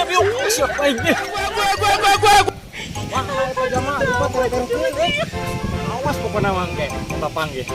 diam yuk. Siapa ini? Wah, itu jamaah cepat terekan kuing. Awas pokoknya mangke, kita panggil.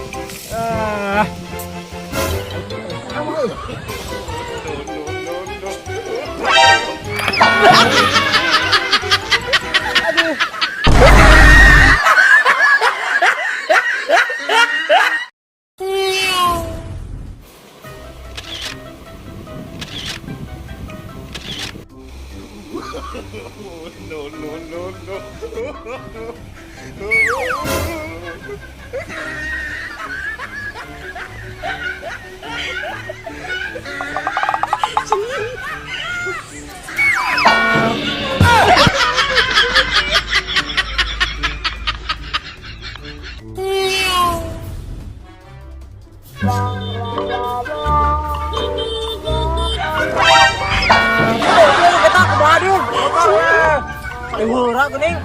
Hura geuning.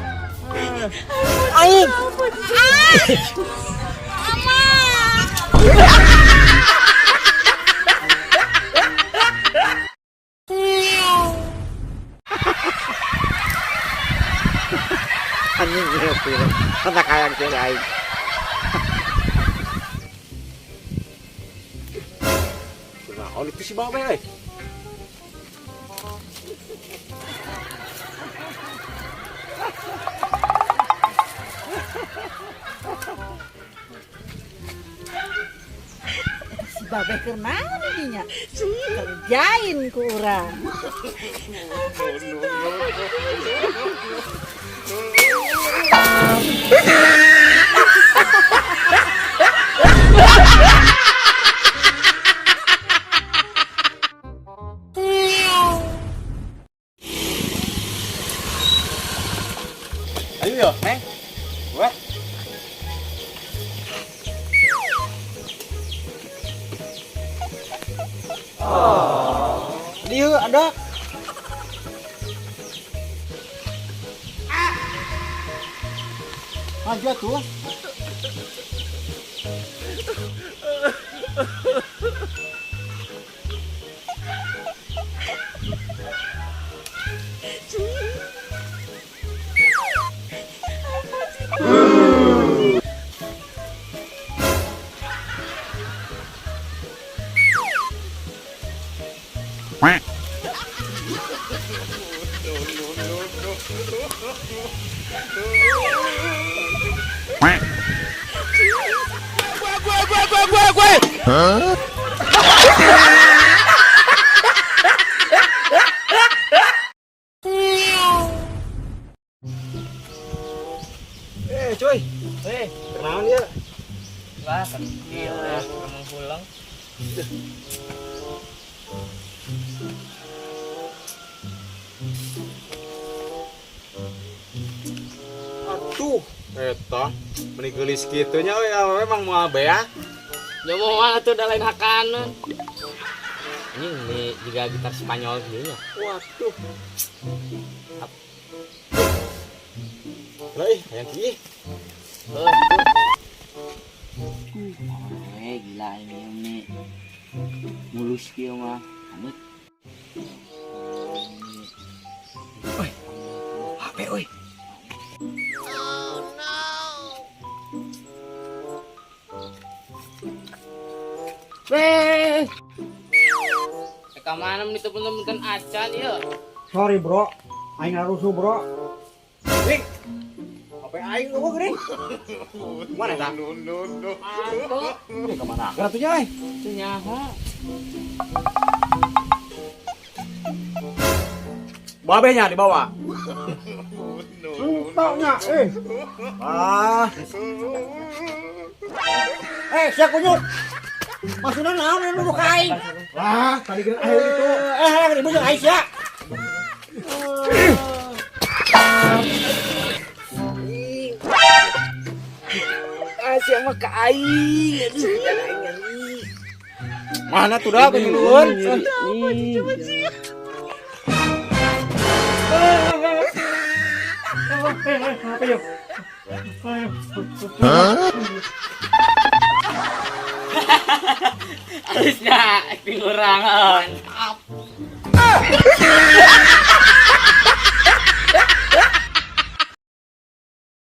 Aing. Anjing ngerti. Kata kayak gitu aing. Nah, itu si Babe euy. Babe kemana dinya? Kerjain ku urang. Ayo yo, Neng. Wah. Dia ada. Aja tuh. Hah? Cuy. Kenalan dia. Wah, kecil ya, ngomong pulang. Aduh, eta menikelis kitunya ya memang mau abe ya. Ya mau tuh udah lain hakanan. Ini juga gitar Spanyol gitu ya. Waduh. Lah, yang ki. Gila ini mulus kieu mah. Amit. Oi. HP oi. Weh. Ka mana nih temen-temen acan ya? Sorry bro, aing ngarusuh bro. Ring. HP aing eueuh geuning. Mana tah? Anto. Ke mana? Ratunya euy. Teu nyaho. Babenya dibawa. Entoknya, siap kunyuk. Maksudnya naon yang nuduh kain? Wah, tadi kira air itu. Ini bukan air ya. Siapa ke aing? Aduh, jangan aing. Mana tuh dah kenyuluan? Apa yuk? Harusnya acting orang. Mantap.